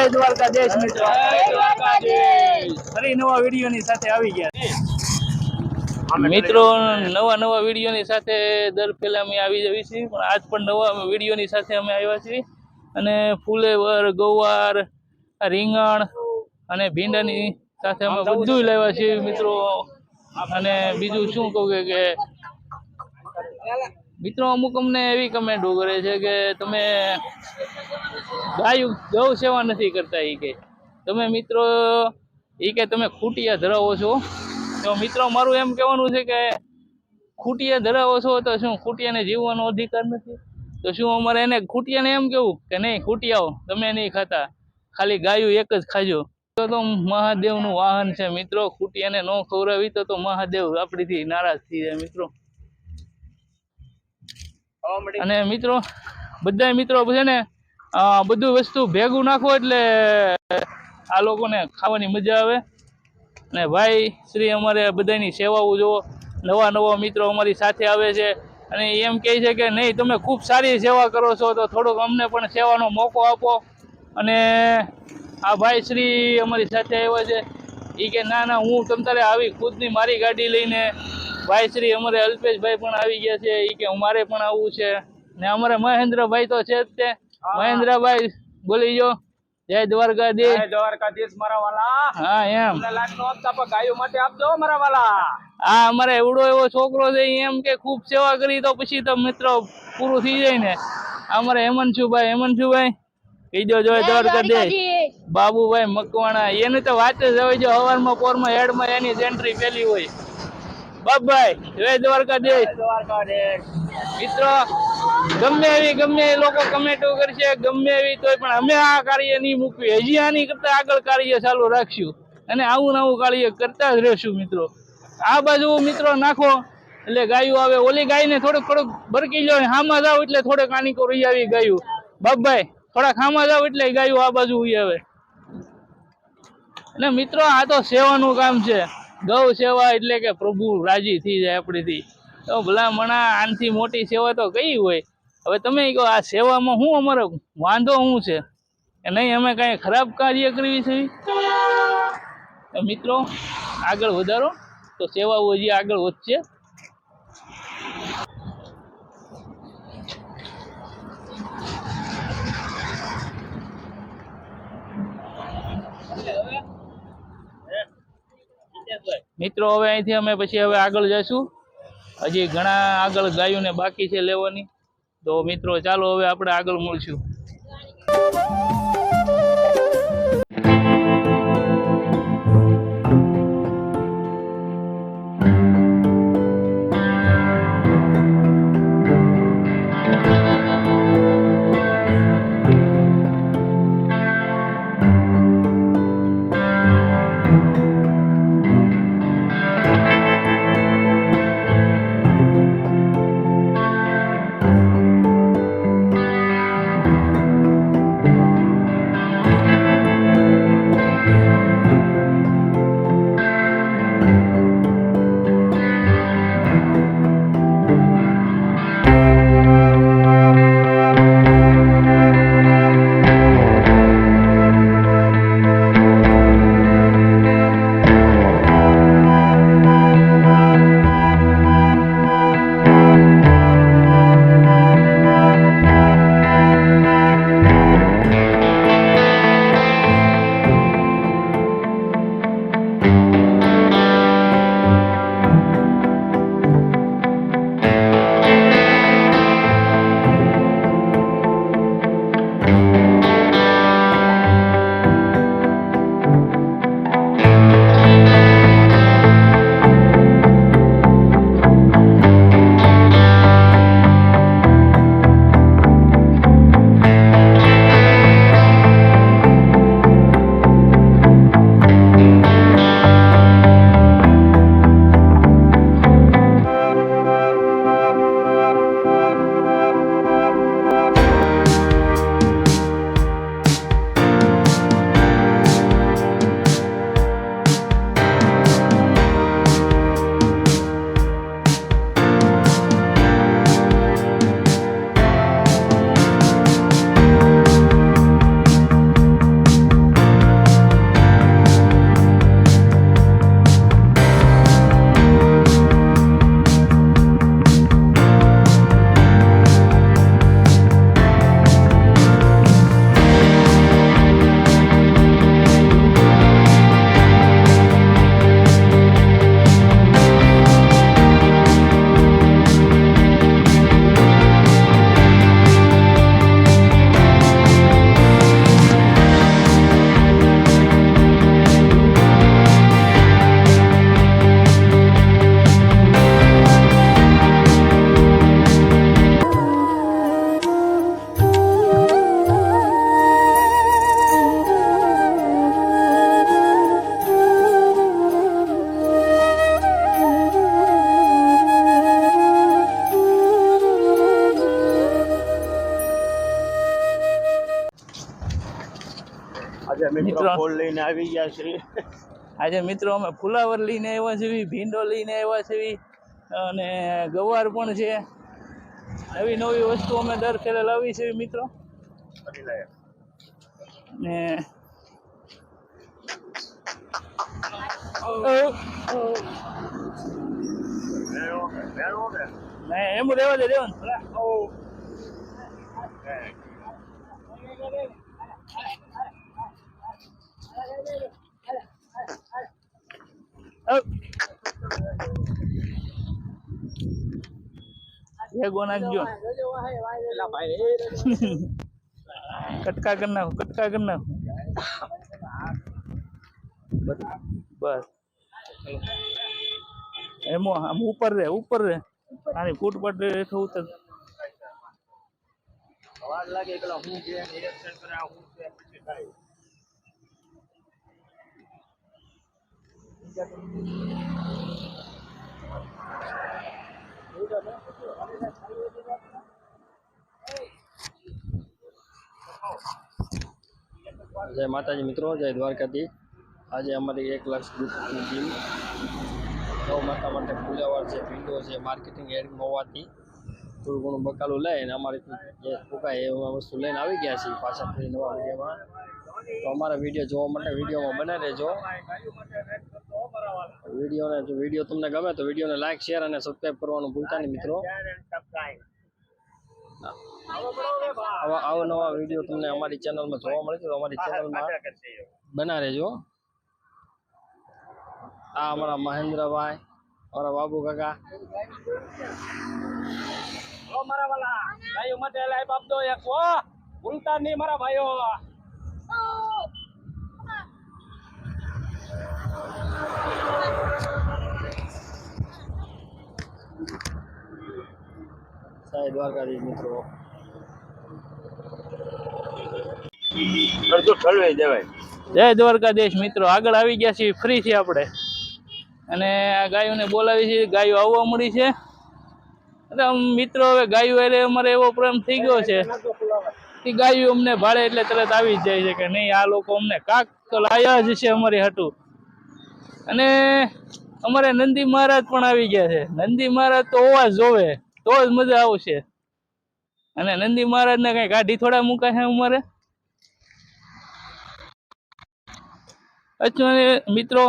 જય દ્વારકાધીશ મિત્રો. જય દ્વારકાધીશ. ફરી નવા વિડીયોની સાથે આવી ગયા મિત્રો. નવા વિડીયોની સાથે દર પહેલા અમે આવી જઈએ છીએ, પણ આજ પણ નવા વિડીયોની સાથે અમે આવ્યા છીએ. અને ફુલેવર, ગવાર, રીંગણ અને ભીંડાની સાથે અમે બધું લાવ્યા છીએ મિત્રો. અને બીજું શું કહું કે મિત્રો અમુક અમને એવી કમેન્ટો કરે છે કે તમે ગૌ સેવા નથી કરતા. એ કે તમે મિત્રો તમે ખૂટિયા ધરાવો છો. તો મિત્રો મારું એમ કહેવાનું છે કે ખૂટિયા ધરાવો છો તો શું ખૂટિયાને જીવવાનો અધિકાર નથી? તો શું અમારે એને ખૂટિયાને એમ કેવું કે નહીં ખૂટિયાઓ તમે નહીં ખાતા, ખાલી ગાયું એક જ ખાજો? તો મહાદેવનું વાહન છે મિત્રો. ખૂટિયાને ન ખવડાવી તો મહાદેવ આપણીથી નારાજ થઈ જાય મિત્રો. અને મિત્રો બધા મિત્રો છે ને બધું વસ્તુ ભેગું નાખો એટલે આ લોકોને ખાવાની મજા આવે. અને ભાઈ શ્રી અમારે બધાની સેવાઓ જોવો. નવા મિત્રો અમારી સાથે આવે છે અને એમ કહે છે કે નહીં તમે ખૂબ સારી સેવા કરો છો, તો થોડોક અમને પણ સેવાનો મોકો આપો. અને આ ભાઈ શ્રી અમારી સાથે આવ્યા છે. એ કે ના હું તમ તારે આવી ખુદની મારી ગાડી લઈને. ભાઈ શ્રી અમારે અલ્પેશભાઈ પણ આવી ગયા છે. એ કે મારે પણ આવવું છે. ને અમારે મહેન્દ્રભાઈ તો છે જ તે. મહેન્દ્રભાઈ બોલી જો જય દ્વારકાધીશ. જય દ્વારકાધીશ મારા વાલા. હા એમ ગાયો માટે આપજો મારા વાલા. હા અમારે એવડો એવો છોકરો છે એમ કે ખૂબ સેવા કરી તો પછી તો મિત્રો પૂરું થઈ જાય ને. અમારે હેમંતભાઈ કીજો જય દ્વારકાધીશ. બાબુભાઈ મકવાણા એની તો વાત જ હોય. જો હવારમાં પોરમાં હેડમાં એની જ એન્ટ્રી પેલી હોય. બાપભાઈ જય દ્વારકાધીશ. મિત્રો ગમે એ લોકો કમેન્ટો કરશે ગમે એવી, તોય પણ અમે આ કાર્ય નહીં મૂકવી. હજી આની કરતા આગળ કાર્ય ચાલુ રાખશું અને આવું કાર્ય કરતા જ રહેશું મિત્રો. આ બાજુ મિત્રો નાખો એટલે ગાયું આવે. ઓલી ગાયને થોડુંક બરકી જાવ, હામાં જાવ એટલે થોડેક આની રહી આવી ગાયું. બાપભાઈ થોડાક હામાં જાવ એટલે ગાયું આ બાજુ આવે. અને મિત્રો આ તો સેવાનું કામ છે. ગૌ સેવા એટલે કે પ્રભુ રાજી થઈ જાય આપણીથી. તો ભલા મણા આનથી મોટી સેવા તો કઈ હોય? હવે તમે કહો આ સેવામાં શું અમારે વાંધો શું છે કે નહીં? અમે કાંઈ ખરાબ કાર્ય કરવી છે? મિત્રો આગળ વધારો તો સેવાઓ હજી આગળ વધશે. મિત્રો હવે અહીંથી અમે પછી આગળ જઈશું. હજી ઘણા આગળ ગાયોને બાકી છે લેવાની. તો મિત્રો ચાલો હવે આપણે આગળ મળશું. આજે મિત્રો. મિત્રો ફૂલ લઈને આવી ગયા છે. આજે મિત્રો અમે ફુલાવર લઈને આવ્યા છીએ, ભીંડો લઈને આવ્યા છીએ અને ગવાર પણ છે. નવી નવી વસ્તુ અમે દર ફેરે લાવી છે મિત્રો. ને એમ રહેવા દે દેવાનું. ભેગો નાખજો. કટકા કરી નાખો, કટકા કરી નાખો. બસ એમ આમ ઉપર રે, ઉપર રે. આની ફૂટપાથ હેઠળ ઉતર. અવાજ લાગે પેલા હું છે નિરીક્ષણ કરે આ હું છે પછી થાય. જય માતાજી મિત્રો, જય દ્વારકાથી. આજે અમારી 1 લાખ ગ્રુપની ટીમ ગૌ માતા માટે ફુલાવર છે, ભીંડો છે, માર્કેટિંગ હેડ હોવાથી થોડું ઘણું બકાલું લઈને અમારી જે ફૂકાય એ વસ્તુ લઈને આવી ગયા છીએ પાછા ફરી નવા વિડીયોમાં. તો અમારા વિડીયો જોવા માટે વિડીયોમાં બનાવી રહેજો. વિડીયો તમને ગમે તો વિડીયોને લાઈક, શેર અને સબસ્ક્રાઈબ કરવાનું ભૂલતા નહીં મિત્રો. આવા નવા વિડીયો તમને અમારી ચેનલમાં જોવા મળે છે તો અમારી ચેનલમાં બના રહેજો. આ અમારા મહેન્દ્રભાઈ, અમારા બાબુ કાકા. મારા વાલા ગાયો માટે લાઈવ આપજો એક હો, ભૂલતા નહીં મારા ભાઈઓ. જય દ્વારકાધીશ મિત્રો. જય દ્વારકાધીશ મિત્રો. આગળ આવી ગયા છીએ ફ્રી થી આપણે અને આ ગાયોને બોલાવી છે. ગાયો આવવા મળી છે. એટલે મિત્રો હવે ગાયો એટલે અમારે એવો પ્રેમ થઈ ગયો છે કે ગાયો અમને ભાડે એટલે તરત આવી જ જાય છે કે નહીં આ લોકો અમને કાક તો લાયા જ છે અમારી હાટું. અને અમારે નંદી મહારાજ પણ આવી ગયા છે. નંદી મહારાજ તો હોવા જોવે તો જ મજા આવશે. અને નંદી મહારાજને કઈ ગાડી થોડા મૂકાય છે અમારે. મિત્રો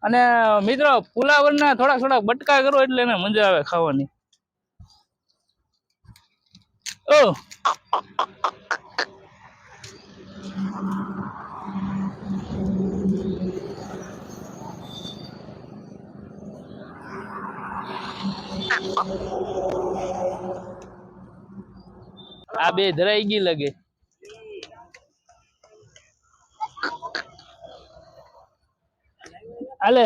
અને મિત્રો ફુલાવરના થોડાક બટકા કરો એટલે એને મજા આવે ખાવાની. ઓ આ બે ધરાઈ ગઈ લાગે. હાલે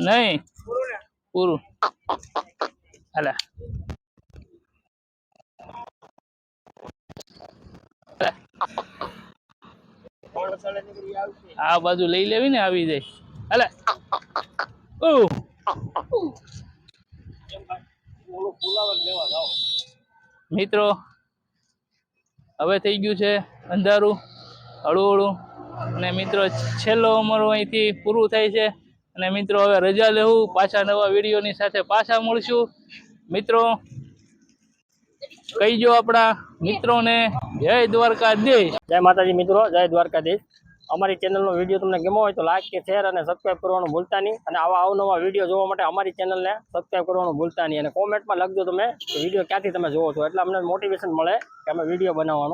નહીં પૂરું હાલે. આ બાજુ લઈ લેવી ને આવી જાય. હાલે મિત્રો હવે થઈ ગયું છે અંધારું હળવું અને મિત્રો છેલ્લો અમારું અહીંથી પૂરું થાય છે. અને મિત્રો હવે રજા લેવું, પાછા નવા વિડીયોની સાથે પાછા મળશું. મિત્રો કહીજો આપણા મિત્રોને જય દ્વારકાધીશ. જય માતાજી મિત્રો, જય દ્વારકાધીશ. અમારી ચેનલનો વિડીયો તમને ગમ્યો હોય તો લાઈક કે શેર અને સબસ્ક્રાઈબ કરવાનું ભૂલતા નહીં. અને આવા અવનવા વિડીયો જોવા માટે અમારી ચેનલને સબસ્ક્રાઈબ કરવાનું ભૂલતા નહીં. અને કોમેન્ટમાં લખજો તમે કે વિડીયો ક્યાંથી તમે જોવો છો, એટલે અમને મોટિવેશન મળે કે અમે વિડીયો બનાવવાનું.